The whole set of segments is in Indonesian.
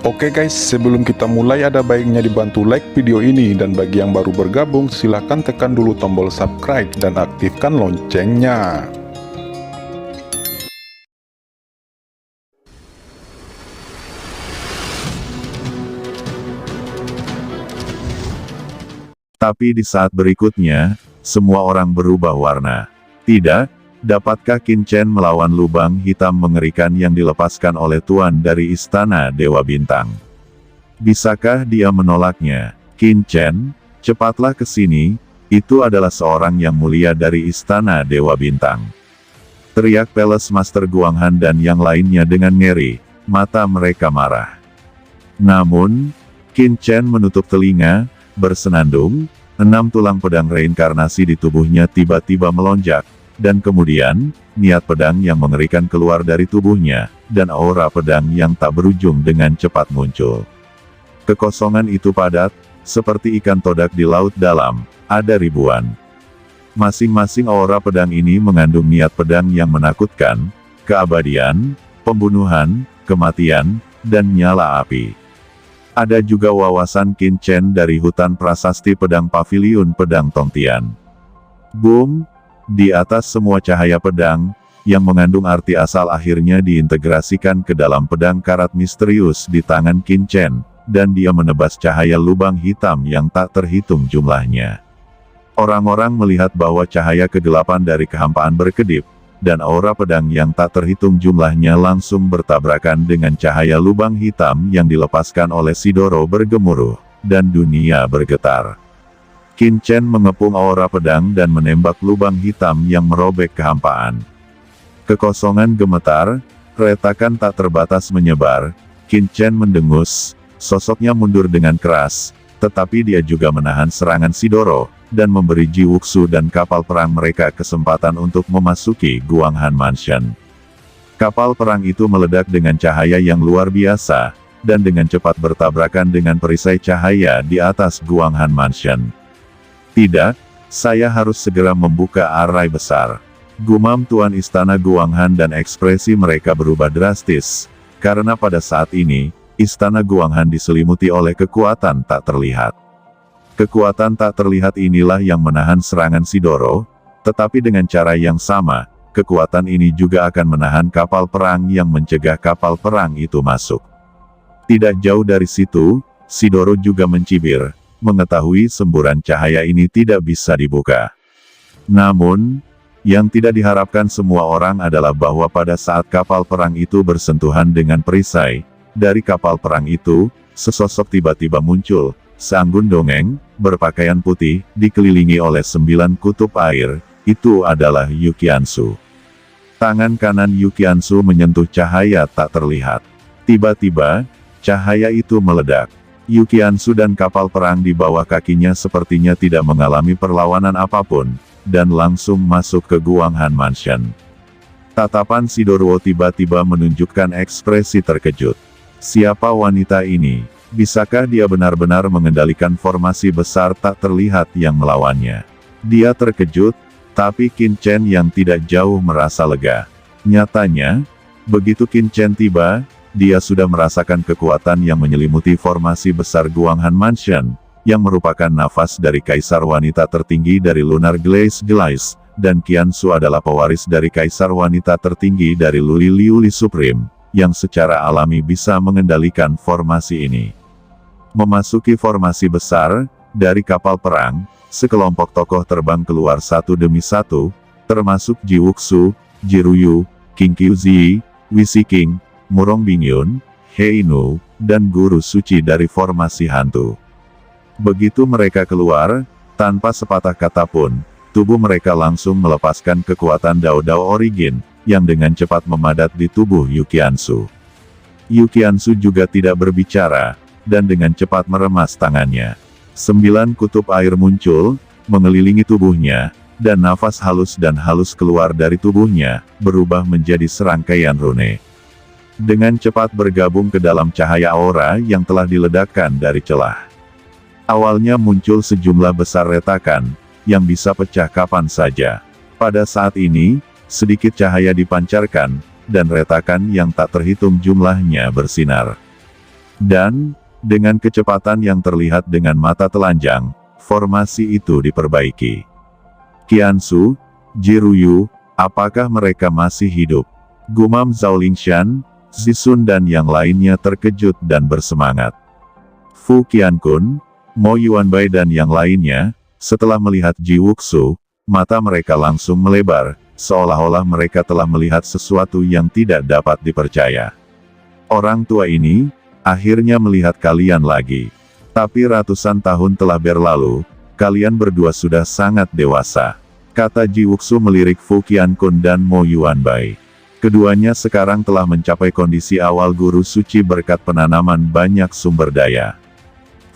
Oke guys, sebelum kita mulai ada baiknya dibantu like video ini, dan bagi yang baru bergabung silahkan tekan dulu tombol subscribe dan aktifkan loncengnya. Tapi di saat berikutnya, semua orang berubah warna. Tidak, dapatkah Qin Chen melawan lubang hitam mengerikan yang dilepaskan oleh Tuan dari Istana Dewa Bintang? Bisakah dia menolaknya? Qin Chen, cepatlah ke sini, itu adalah seorang yang mulia dari Istana Dewa Bintang. Teriak Palace Master Guanghan dan yang lainnya dengan ngeri, mata mereka marah. Namun, Qin Chen menutup telinga, bersenandung, 6 tulang pedang reinkarnasi di tubuhnya tiba-tiba melonjak, dan kemudian, niat pedang yang mengerikan keluar dari tubuhnya, dan aura pedang yang tak berujung dengan cepat muncul. Kekosongan itu padat, seperti ikan todak di laut dalam, ada ribuan. Masing-masing aura pedang ini mengandung niat pedang yang menakutkan, keabadian, pembunuhan, kematian, dan nyala api. Ada juga wawasan Qin Chen dari hutan prasasti pedang paviliun pedang Tongtian. Boom! Di atas semua cahaya pedang, yang mengandung arti asal akhirnya diintegrasikan ke dalam pedang karat misterius di tangan Qin Chen, dan dia menebas cahaya lubang hitam yang tak terhitung jumlahnya. Orang-orang melihat bahwa cahaya kegelapan dari kehampaan berkedip, dan aura pedang yang tak terhitung jumlahnya langsung bertabrakan dengan cahaya lubang hitam yang dilepaskan oleh Shidoro bergemuruh, dan dunia bergetar. Qin Chen mengepung aura pedang dan menembak lubang hitam yang merobek kehampaan. Kekosongan gemetar, retakan tak terbatas menyebar, Qin Chen mendengus, sosoknya mundur dengan keras, tetapi dia juga menahan serangan Shidoro, dan memberi Ji Wuxu dan kapal perang mereka kesempatan untuk memasuki Guanghan Mansion. Kapal perang itu meledak dengan cahaya yang luar biasa, dan dengan cepat bertabrakan dengan perisai cahaya di atas Guanghan Mansion. Tidak, saya harus segera membuka arai besar. Gumam Tuan Istana Guanghan dan ekspresi mereka berubah drastis, karena pada saat ini, Istana Guanghan diselimuti oleh kekuatan tak terlihat. Kekuatan tak terlihat inilah yang menahan serangan Shidoro, tetapi dengan cara yang sama, kekuatan ini juga akan menahan kapal perang yang mencegah kapal perang itu masuk. Tidak jauh dari situ, Shidoro juga mencibir, mengetahui semburan cahaya ini tidak bisa dibuka. Namun, yang tidak diharapkan semua orang adalah bahwa pada saat kapal perang itu bersentuhan dengan perisai, dari kapal perang itu, sesosok tiba-tiba muncul, seanggun dongeng, berpakaian putih, dikelilingi oleh 9 kutub air, itu adalah Yu Qiansu. Tangan kanan Yu Qiansu menyentuh cahaya tak terlihat. Tiba-tiba, cahaya itu meledak. Yu Qiansu dan kapal perang di bawah kakinya sepertinya tidak mengalami perlawanan apapun, dan langsung masuk ke Guanghan Mansion. Tatapan Shidoro tiba-tiba menunjukkan ekspresi terkejut. Siapa wanita ini? Bisakah dia benar-benar mengendalikan formasi besar tak terlihat yang melawannya? Dia terkejut, tapi Qin Chen yang tidak jauh merasa lega. Nyatanya, begitu Qin Chen tiba, dia sudah merasakan kekuatan yang menyelimuti formasi besar Guanghan Mansion, yang merupakan nafas dari kaisar wanita tertinggi dari Lunar Glace, dan Qiansu adalah pewaris dari kaisar wanita tertinggi dari Luli Liuli Supreme, yang secara alami bisa mengendalikan formasi ini. Memasuki formasi besar, dari kapal perang, sekelompok tokoh terbang keluar satu demi satu, termasuk Ji Wuxu, Ji Ruyu, Qing Qiuzi, Wisi King, Murong Bingyun, He Inu, dan Guru Suci dari formasi hantu. Begitu mereka keluar, tanpa sepatah kata pun, tubuh mereka langsung melepaskan kekuatan Dao Dao Origin, yang dengan cepat memadat di tubuh Yu Qiansu. Yu Qiansu juga tidak berbicara, dan dengan cepat meremas tangannya. 9 kutub air muncul, mengelilingi tubuhnya, dan nafas halus keluar dari tubuhnya, berubah menjadi serangkaian rune. Dengan cepat bergabung ke dalam cahaya aura yang telah diledakkan dari celah. Awalnya muncul sejumlah besar retakan, yang bisa pecah kapan saja. Pada saat ini, sedikit cahaya dipancarkan, dan retakan yang tak terhitung jumlahnya bersinar. Dan, dengan kecepatan yang terlihat dengan mata telanjang, formasi itu diperbaiki. Qiansu, Jiruyu, apakah mereka masih hidup? Gumam Zhao Lingshan, Zisun dan yang lainnya terkejut dan bersemangat. Fu Qiankun, Mo Yuanbai dan yang lainnya, setelah melihat Ji Wuxu, mata mereka langsung melebar, seolah-olah mereka telah melihat sesuatu yang tidak dapat dipercaya. Orang tua ini, akhirnya melihat kalian lagi. Tapi ratusan tahun telah berlalu, kalian berdua sudah sangat dewasa. Kata Ji Wuxu melirik Fu Qiankun dan Mo Yuanbai. Keduanya sekarang telah mencapai kondisi awal guru suci berkat penanaman banyak sumber daya.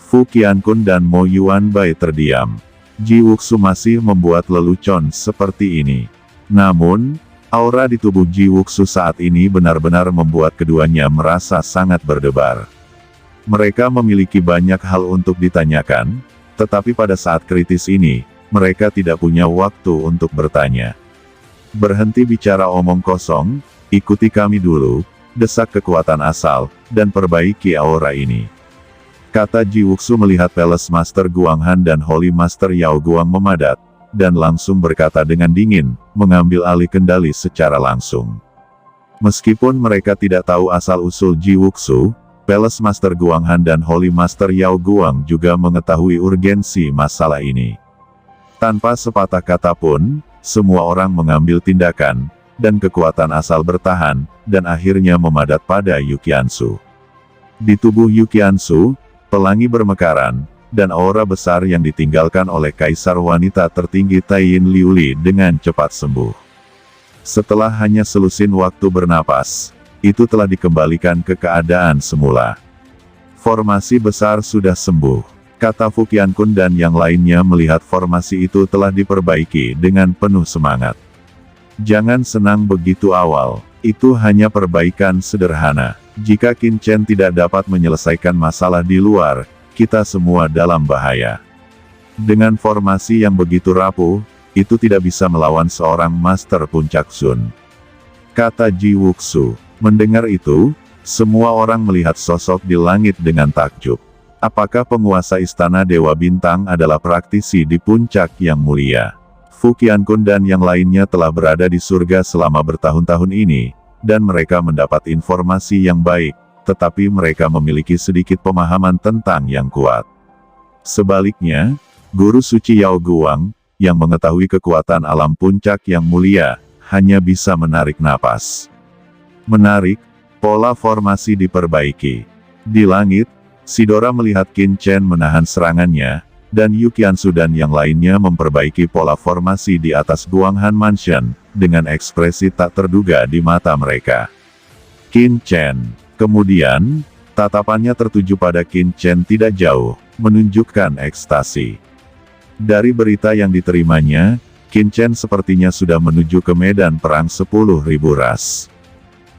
Fu Qiankun dan Mo Yuanbai terdiam. Ji Wuxu masih membuat lelucon seperti ini. Namun, aura di tubuh Ji Wuxu saat ini benar-benar membuat keduanya merasa sangat berdebar. Mereka memiliki banyak hal untuk ditanyakan, tetapi pada saat kritis ini, mereka tidak punya waktu untuk bertanya. Berhenti bicara omong kosong, ikuti kami dulu, desak kekuatan asal, dan perbaiki aura ini. Kata Ji Wuxu melihat Palace Master Guang Han dan Holy Master Yao Guang memadat, dan langsung berkata dengan dingin, mengambil alih kendali secara langsung. Meskipun mereka tidak tahu asal-usul Ji Wuxu, Palace Master Guang Han dan Holy Master Yao Guang juga mengetahui urgensi masalah ini. Tanpa sepatah kata pun, semua orang mengambil tindakan, dan kekuatan asal bertahan, dan akhirnya memadat pada Yu Qiansu. Di tubuh Yu Qiansu, pelangi bermekaran, dan aura besar yang ditinggalkan oleh Kaisar Wanita tertinggi Taiyin Liuli dengan cepat sembuh. Setelah hanya selusin waktu bernapas, itu telah dikembalikan ke keadaan semula. Formasi besar sudah sembuh. Kata Fu Qiankun dan yang lainnya melihat formasi itu telah diperbaiki dengan penuh semangat. Jangan senang begitu awal, itu hanya perbaikan sederhana. Jika Qin Chen tidak dapat menyelesaikan masalah di luar, kita semua dalam bahaya. Dengan formasi yang begitu rapuh, itu tidak bisa melawan seorang Master Puncak Sun. Kata Ji Wuxu. Mendengar itu, semua orang melihat sosok di langit dengan takjub. Apakah penguasa Istana Dewa Bintang adalah praktisi di puncak yang mulia? Fu Qiankun dan yang lainnya telah berada di surga selama bertahun-tahun ini, dan mereka mendapat informasi yang baik, tetapi mereka memiliki sedikit pemahaman tentang yang kuat. Sebaliknya, Guru Suci Yao Guang, yang mengetahui kekuatan alam puncak yang mulia, hanya bisa menarik napas. Menarik, pola formasi diperbaiki. Di langit, Sidora melihat Qin Chen menahan serangannya, dan Yu Qiansu dan yang lainnya memperbaiki pola formasi di atas Guanghan Mansion, dengan ekspresi tak terduga di mata mereka. Qin Chen. Kemudian, tatapannya tertuju pada Qin Chen tidak jauh, menunjukkan ekstasi. Dari berita yang diterimanya, Qin Chen sepertinya sudah menuju ke medan perang 10.000 ras.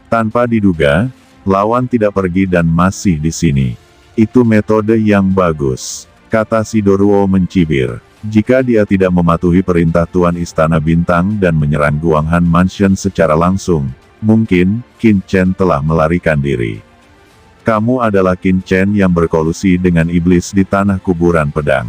Tanpa diduga, lawan tidak pergi dan masih di sini. Itu metode yang bagus, kata Sidoruo mencibir. Jika dia tidak mematuhi perintah Tuan Istana Bintang dan menyerang Guanghan Mansion secara langsung, mungkin Qin Chen telah melarikan diri. Kamu adalah Qin Chen yang berkolusi dengan iblis di tanah kuburan pedang.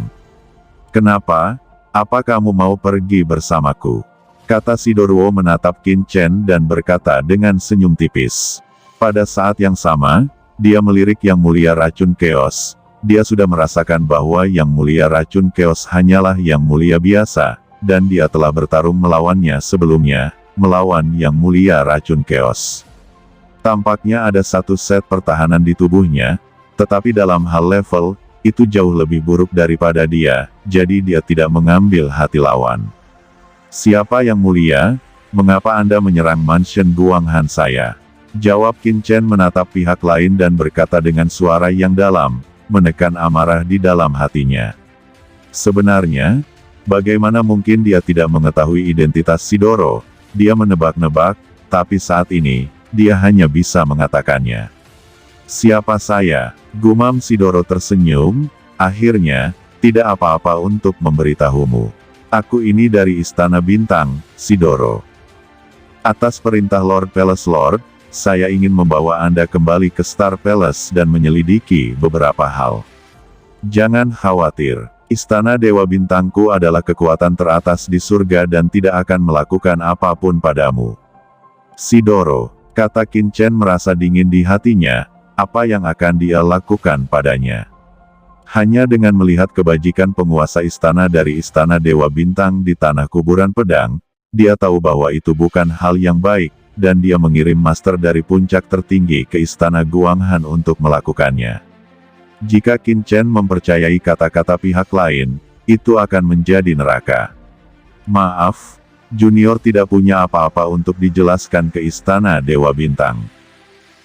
Kenapa? Apa kamu mau pergi bersamaku? Kata Sidoruo menatap Qin Chen dan berkata dengan senyum tipis. Pada saat yang sama, dia melirik Yang Mulia Racun Keos. Dia sudah merasakan bahwa Yang Mulia Racun Keos hanyalah Yang Mulia biasa, dan dia telah bertarung melawannya sebelumnya, melawan Yang Mulia Racun Keos. Tampaknya ada satu set pertahanan di tubuhnya, tetapi dalam hal level, itu jauh lebih buruk daripada dia, jadi dia tidak mengambil hati lawan. Siapa Yang Mulia? Mengapa Anda menyerang Mansion Guanghan saya? Jawab Qin Chen menatap pihak lain dan berkata dengan suara yang dalam, menekan amarah di dalam hatinya. Sebenarnya, bagaimana mungkin dia tidak mengetahui identitas Sidoro? Dia menebak-nebak, tapi saat ini, dia hanya bisa mengatakannya. Siapa saya? Gumam Sidoro tersenyum, akhirnya, tidak apa-apa untuk memberitahumu. Aku ini dari Istana Bintang, Sidoro. Atas perintah Lord Palace Lord, saya ingin membawa Anda kembali ke Star Palace dan menyelidiki beberapa hal. Jangan khawatir, Istana Dewa Bintangku adalah kekuatan teratas di surga dan tidak akan melakukan apapun padamu. Sidoro, kata Qin Chen merasa dingin di hatinya, apa yang akan dia lakukan padanya? Hanya dengan melihat kebajikan penguasa istana dari Istana Dewa Bintang di tanah kuburan pedang, dia tahu bahwa itu bukan hal yang baik, dan dia mengirim master dari puncak tertinggi ke Istana Guanghan untuk melakukannya. Jika Qin Chen mempercayai kata-kata pihak lain, itu akan menjadi neraka. Maaf, Junior tidak punya apa-apa untuk dijelaskan ke Istana Dewa Bintang.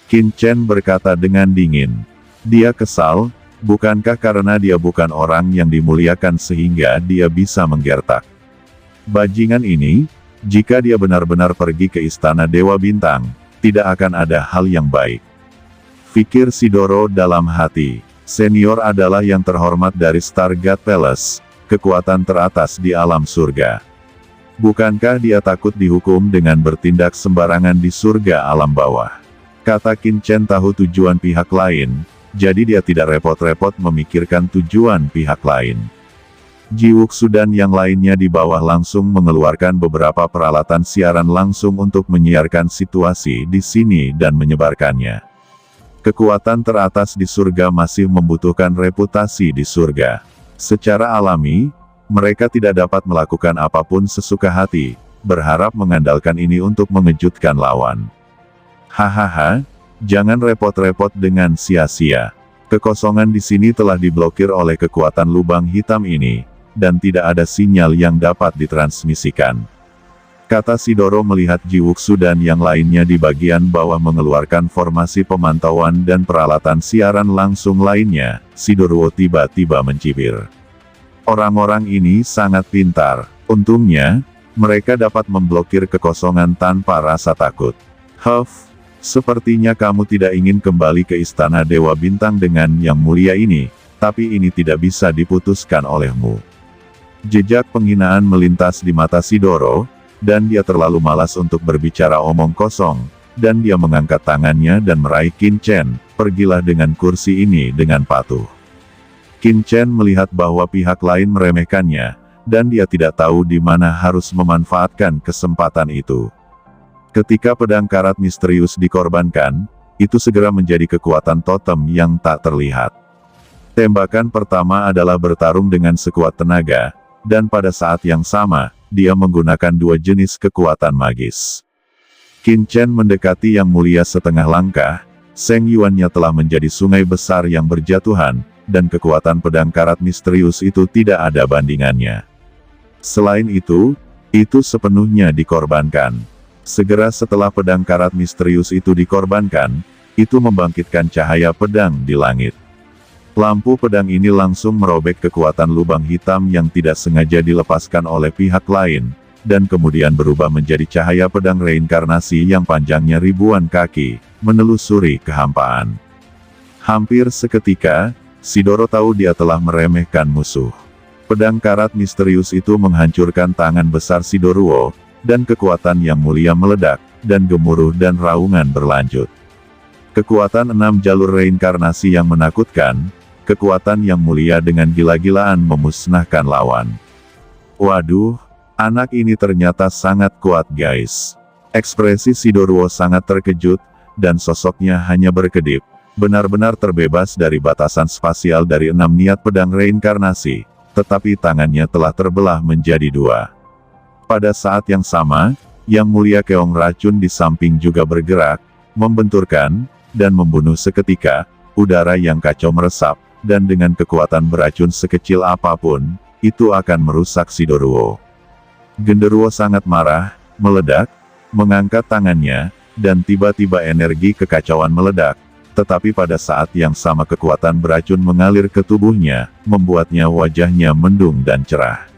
Qin Chen berkata dengan dingin. Dia kesal, bukankah karena dia bukan orang yang dimuliakan sehingga dia bisa menggertak? Bajingan ini, jika dia benar-benar pergi ke Istana Dewa Bintang, tidak akan ada hal yang baik. Pikir Sidoro dalam hati, senior adalah yang terhormat dari Stargate Palace, kekuatan teratas di alam surga. Bukankah dia takut dihukum dengan bertindak sembarangan di surga alam bawah? Kata Qin Chen tahu tujuan pihak lain, jadi dia tidak repot-repot memikirkan tujuan pihak lain. Ji Wuxu dan yang lainnya di bawah langsung mengeluarkan beberapa peralatan siaran langsung untuk menyiarkan situasi di sini dan menyebarkannya. Kekuatan teratas di surga masih membutuhkan reputasi di surga. Secara alami, mereka tidak dapat melakukan apapun sesuka hati, berharap mengandalkan ini untuk mengejutkan lawan. Hahaha, jangan repot-repot dengan sia-sia. Kekosongan di sini telah diblokir oleh kekuatan lubang hitam ini, dan tidak ada sinyal yang dapat ditransmisikan. Kata Sidoro melihat Ji Wuxu dan yang lainnya di bagian bawah mengeluarkan formasi pemantauan dan peralatan siaran langsung lainnya, Sidoro tiba-tiba mencibir. Orang-orang ini sangat pintar, untungnya, mereka dapat memblokir kekosongan tanpa rasa takut. Huff, sepertinya kamu tidak ingin kembali ke Istana Dewa Bintang dengan yang mulia ini, tapi ini tidak bisa diputuskan olehmu. Jejak penghinaan melintas di mata Sidoro, dan dia terlalu malas untuk berbicara omong kosong, dan dia mengangkat tangannya dan meraih Qin Chen, pergilah dengan kursi ini dengan patuh. Qin Chen melihat bahwa pihak lain meremehkannya, dan dia tidak tahu di mana harus memanfaatkan kesempatan itu. Ketika pedang karat misterius dikorbankan, itu segera menjadi kekuatan totem yang tak terlihat. Tembakan pertama adalah bertarung dengan sekuat tenaga, dan pada saat yang sama, dia menggunakan dua jenis kekuatan magis. Qin Chen mendekati yang mulia setengah langkah, Seng Yuannya telah menjadi sungai besar yang berjatuhan, dan kekuatan pedang karat misterius itu tidak ada bandingannya. Selain itu sepenuhnya dikorbankan. Segera setelah pedang karat misterius itu dikorbankan, itu membangkitkan cahaya pedang di langit. Lampu pedang ini langsung merobek kekuatan lubang hitam yang tidak sengaja dilepaskan oleh pihak lain, dan kemudian berubah menjadi cahaya pedang reinkarnasi yang panjangnya ribuan kaki, menelusuri kehampaan. Hampir seketika, Sidoro tahu dia telah meremehkan musuh. Pedang karat misterius itu menghancurkan tangan besar Sidoro, dan kekuatan yang mulia meledak, dan gemuruh dan raungan berlanjut. Kekuatan 6 jalur reinkarnasi yang menakutkan, kekuatan yang mulia dengan gila-gilaan memusnahkan lawan. Waduh, anak ini ternyata sangat kuat guys. Ekspresi Sidoro sangat terkejut, dan sosoknya hanya berkedip, benar-benar terbebas dari batasan spasial dari 6 niat pedang reinkarnasi, tetapi tangannya telah terbelah menjadi 2. Pada saat yang sama, Yang Mulia Keong Racun di samping juga bergerak, membenturkan, dan membunuh seketika, udara yang kacau meresap, dan dengan kekuatan beracun sekecil apapun, itu akan merusak Sidoro. Genderuwo sangat marah, meledak, mengangkat tangannya, dan tiba-tiba energi kekacauan meledak, tetapi pada saat yang sama kekuatan beracun mengalir ke tubuhnya, membuatnya wajahnya mendung dan cerah.